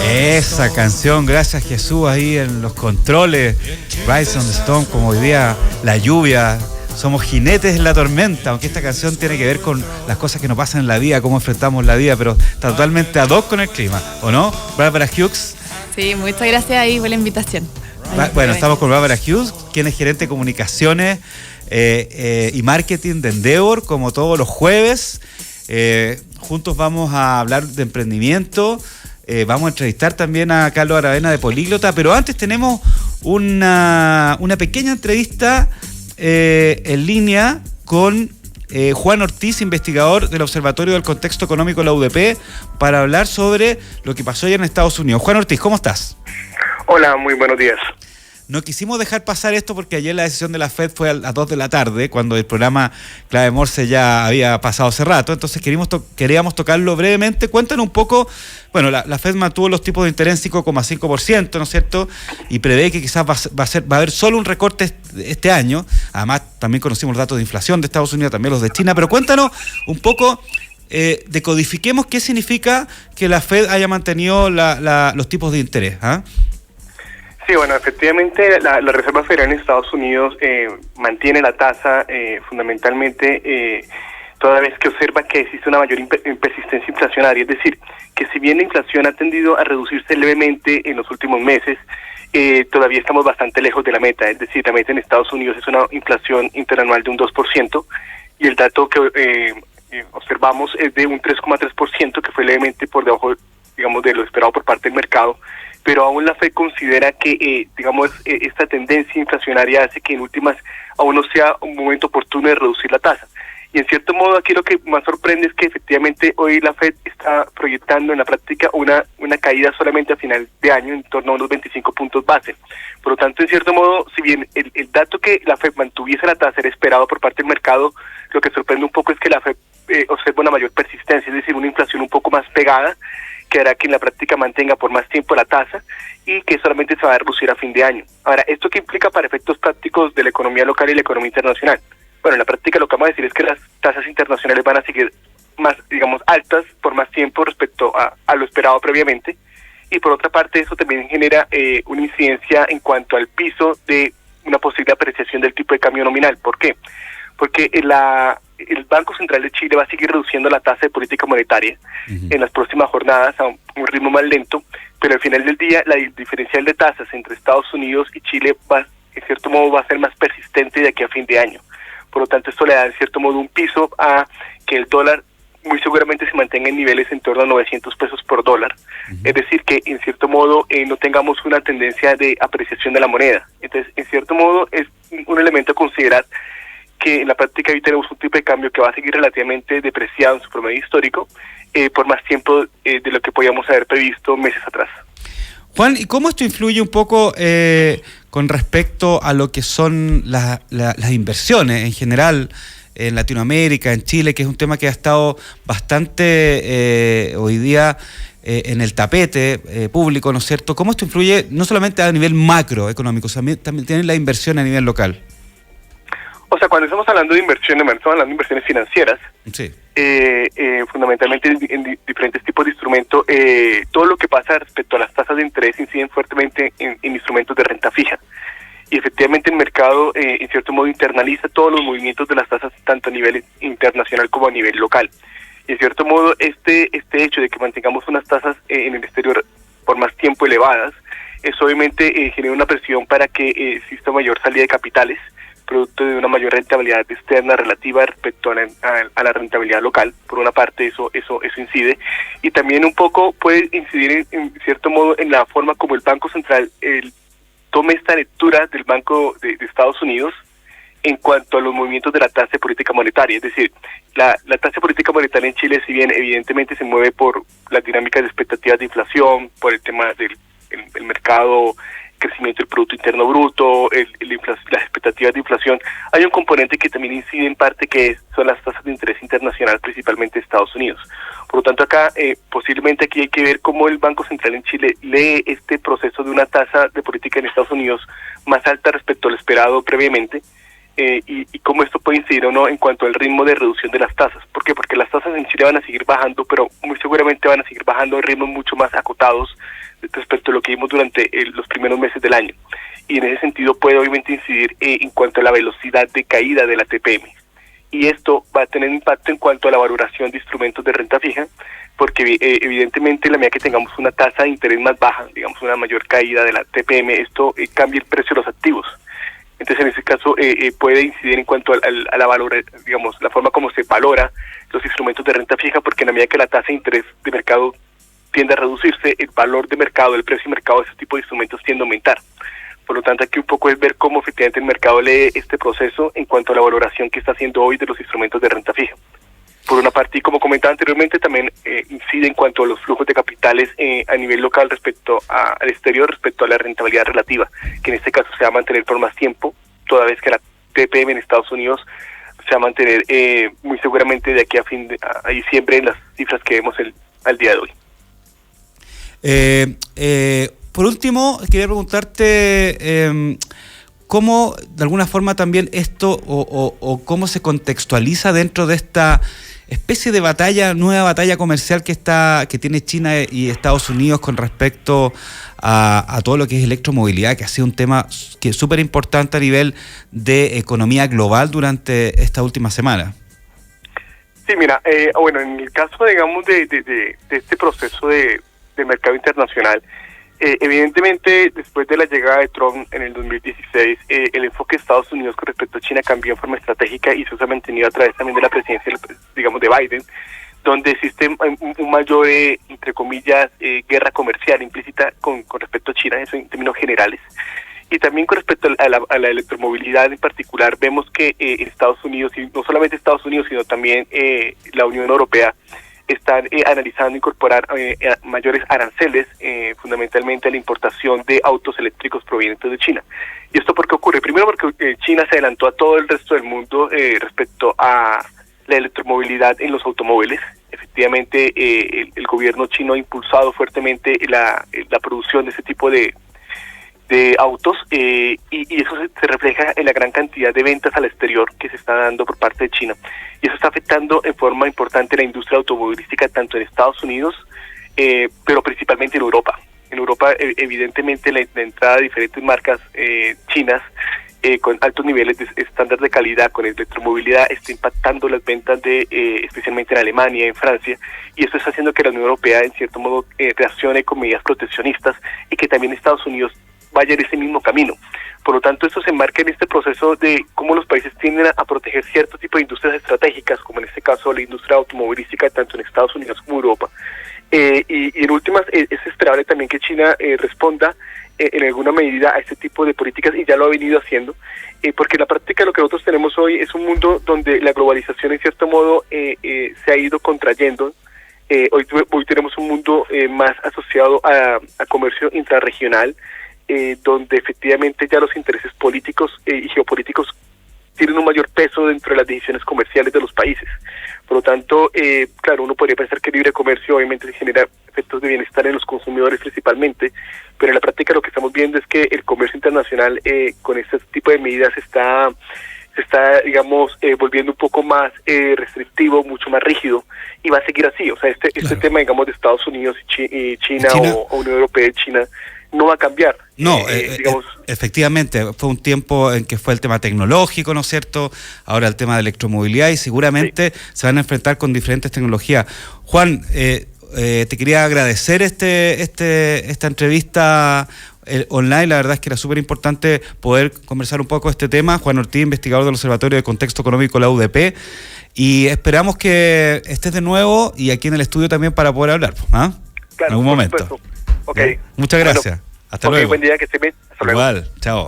Esa canción, gracias Jesús, ahí en los controles. Rise on the Storm, como hoy día la lluvia. Somos jinetes en la tormenta, aunque esta canción tiene que ver con las cosas que nos pasan en la vida, cómo enfrentamos la vida, pero está totalmente ad hoc con el clima, ¿o no? Barbara Hughes. Sí, muchas gracias ahí por la invitación. Bueno, estamos con Barbara Hughes, quien es gerente de comunicaciones y marketing de Endeavor, como todos los jueves. Juntos vamos a hablar de emprendimiento. Vamos a entrevistar también a Carlos Aravena de Políglota, pero antes tenemos una pequeña entrevista en línea con Juan Ortiz, investigador del Observatorio del Contexto Económico de la UDP, para hablar sobre lo que pasó ayer en Estados Unidos. Juan Ortiz, ¿cómo estás? Hola, muy buenos días. No quisimos dejar pasar esto porque ayer la decisión de la FED fue a las 2 de la tarde, cuando el programa Clave Morse ya había pasado hace rato, entonces queríamos tocarlo brevemente. Cuéntanos un poco, bueno, la FED mantuvo los tipos de interés en 5,5%, ¿no es cierto? Y prevé que quizás va a haber solo un recorte este año. Además, también conocimos los datos de inflación de Estados Unidos, también los de China, pero cuéntanos un poco, decodifiquemos qué significa que la FED haya mantenido los tipos de interés, ¿ah? Sí, bueno, efectivamente la Reserva Federal en Estados Unidos mantiene la tasa fundamentalmente toda vez que observa que existe una mayor persistencia inflacionaria, es decir, que si bien la inflación ha tendido a reducirse levemente en los últimos meses, todavía estamos bastante lejos de la meta, es decir, la meta en Estados Unidos es una inflación interanual de un 2%, y el dato que observamos es de un 3,3%, que fue levemente por debajo, digamos, de lo esperado por parte del mercado. Pero aún la FED considera que, esta tendencia inflacionaria hace que en últimas aún no sea un momento oportuno de reducir la tasa. Y en cierto modo aquí lo que más sorprende es que efectivamente hoy la FED está proyectando en la práctica una caída solamente a final de año en torno a unos 25 puntos base. Por lo tanto, en cierto modo, si bien el dato que la FED mantuviese la tasa era esperado por parte del mercado, lo que sorprende un poco es que la FED observa una mayor persistencia, es decir, una inflación un poco más pegada, que hará que en la práctica mantenga por más tiempo la tasa y que solamente se va a reducir a fin de año. Ahora, ¿esto qué implica para efectos prácticos de la economía local y la economía internacional? Bueno, en la práctica lo que vamos a decir es que las tasas internacionales van a seguir más, digamos, altas por más tiempo respecto a lo esperado previamente, y por otra parte eso también genera una incidencia en cuanto al piso de una posible apreciación del tipo de cambio nominal. ¿Por qué? Porque el Banco Central de Chile va a seguir reduciendo la tasa de política monetaria en las próximas jornadas a un ritmo más lento, pero al final del día la diferencial de tasas entre Estados Unidos y Chile en cierto modo va a ser más persistente de aquí a fin de año. Por lo tanto, esto le da en cierto modo un piso a que el dólar muy seguramente se mantenga en niveles en torno a 900 pesos por dólar. Es decir, que en cierto modo no tengamos una tendencia de apreciación de la moneda. Entonces, en cierto modo es un elemento a considerar, que en la práctica hoy tenemos un tipo de cambio que va a seguir relativamente depreciado en su promedio histórico por más tiempo de lo que podíamos haber previsto meses atrás. Juan, ¿y cómo esto influye un poco con respecto a lo que son las inversiones en general en Latinoamérica, en Chile, que es un tema que ha estado bastante hoy día en el tapete público, ¿no es cierto? ¿Cómo esto influye no solamente a nivel macroeconómico, también tienen la inversión a nivel local? O sea, cuando estamos hablando de inversiones, estamos hablando de inversiones financieras, sí. Fundamentalmente en diferentes tipos de instrumentos. Todo lo que pasa respecto a las tasas de interés inciden fuertemente en instrumentos de renta fija. Y efectivamente el mercado, en cierto modo, internaliza todos los movimientos de las tasas, tanto a nivel internacional como a nivel local. Y en cierto modo, este hecho de que mantengamos unas tasas en el exterior por más tiempo elevadas, eso obviamente genera una presión para que exista mayor salida de capitales, producto de una mayor rentabilidad externa relativa respecto a la rentabilidad local. Por una parte eso incide, y también un poco puede incidir en cierto modo en la forma como el Banco Central tome esta lectura del Banco de Estados Unidos en cuanto a los movimientos de la tasa de política monetaria. Es decir, la tasa de política monetaria en Chile, si bien evidentemente se mueve por las dinámicas de expectativas de inflación, por el tema del mercado, crecimiento del Producto Interno Bruto, las expectativas de inflación, hay un componente que también incide en parte, que son las tasas de interés internacional, principalmente de Estados Unidos. Por lo tanto, acá posiblemente aquí hay que ver cómo el Banco Central en Chile lee este proceso de una tasa de política en Estados Unidos más alta respecto a lo esperado previamente, y cómo esto puede incidir o no en cuanto al ritmo de reducción de las tasas. ¿Por qué? Porque las tasas en Chile van a seguir bajando, pero muy seguramente van a seguir bajando a ritmos mucho más acotados respecto a lo que vimos durante los primeros meses del año. Y en ese sentido puede obviamente incidir en cuanto a la velocidad de caída de la TPM. Y esto va a tener impacto en cuanto a la valoración de instrumentos de renta fija, porque evidentemente en la medida que tengamos una tasa de interés más baja, digamos una mayor caída de la TPM, esto cambia el precio de los activos. Entonces en ese caso puede incidir en cuanto a la valor, digamos, la forma como se valora los instrumentos de renta fija, porque en la medida que la tasa de interés de mercado tiende a reducirse, el valor de mercado, el precio de mercado de ese tipo de instrumentos tiende a aumentar. Por lo tanto, aquí un poco es ver cómo efectivamente el mercado lee este proceso en cuanto a la valoración que está haciendo hoy de los instrumentos de renta fija. Por una parte, y como comentaba anteriormente, también incide en cuanto a los flujos de capitales a nivel local respecto al exterior, respecto a la rentabilidad relativa, que en este caso se va a mantener por más tiempo, toda vez que la TPM en Estados Unidos se va a mantener muy seguramente de aquí a diciembre en las cifras que vemos al día de hoy. Por último, quería preguntarte cómo, de alguna forma, también esto o cómo se contextualiza dentro de esta especie de nueva batalla comercial que tiene China y Estados Unidos con respecto a todo lo que es electromovilidad, que ha sido un tema que es súper importante a nivel de economía global durante esta última semana. Sí, mira, bueno, en el caso, digamos, de este proceso de mercado internacional, evidentemente después de la llegada de Trump en el 2016, el enfoque de Estados Unidos con respecto a China cambió en forma estratégica y eso se ha mantenido a través también de la presidencia, digamos, de Biden, donde existe un mayor, entre comillas, guerra comercial implícita con respecto a China, eso en términos generales. Y también con respecto a la electromovilidad en particular, vemos que Estados Unidos, y no solamente Estados Unidos, sino también la Unión Europea, están analizando incorporar mayores aranceles, fundamentalmente a la importación de autos eléctricos provenientes de China. ¿Y esto por qué ocurre? Primero porque China se adelantó a todo el resto del mundo respecto a la electromovilidad en los automóviles. Efectivamente, el gobierno chino ha impulsado fuertemente la producción de ese tipo de autos y eso se refleja en la gran cantidad de ventas al exterior que se está dando por parte de China. Y eso está afectando en forma importante la industria automovilística tanto en Estados Unidos, pero principalmente en Europa. En Europa, evidentemente, la entrada de diferentes marcas chinas con altos niveles de estándar de calidad, con electromovilidad, está impactando las ventas especialmente en Alemania, en Francia, y eso está haciendo que la Unión Europea, en cierto modo, reaccione con medidas proteccionistas y que también Estados Unidos vaya en ese mismo camino. Por lo tanto, esto se enmarca en este proceso de cómo los países tienden a proteger cierto tipo de industrias estratégicas, como en este caso la industria automovilística, tanto en Estados Unidos como en Europa. Y en últimas, es esperable también que China responda en alguna medida a este tipo de políticas, y ya lo ha venido haciendo, porque en la práctica lo que nosotros tenemos hoy es un mundo donde la globalización en cierto modo se ha ido contrayendo. Hoy tenemos un mundo más asociado a comercio intrarregional, donde efectivamente ya los intereses políticos y geopolíticos tienen un mayor peso dentro de las decisiones comerciales de los países. Por lo tanto, claro, uno podría pensar que el libre comercio obviamente genera efectos de bienestar en los consumidores principalmente, pero en la práctica lo que estamos viendo es que el comercio internacional con este tipo de medidas se está, digamos, volviendo un poco más restrictivo, mucho más rígido, y va a seguir así. O sea, este tema, digamos, de Estados Unidos y China o Unión Europea y China no va a cambiar. No, digamos, efectivamente, fue un tiempo en que fue el tema tecnológico, ¿no es cierto? Ahora el tema de electromovilidad, y seguramente se van a enfrentar con diferentes tecnologías. Juan, te quería agradecer esta entrevista online. La verdad es que era súper importante poder conversar un poco de este tema. Juan Ortiz, investigador del Observatorio de Contexto Económico de la UDP, y esperamos que estés de nuevo y aquí en el estudio también para poder hablar, ¿ah? Claro, en algún momento. Okay. Muchas gracias. Hasta luego. Buen día, que esté bien. Hasta luego. Igual, chao.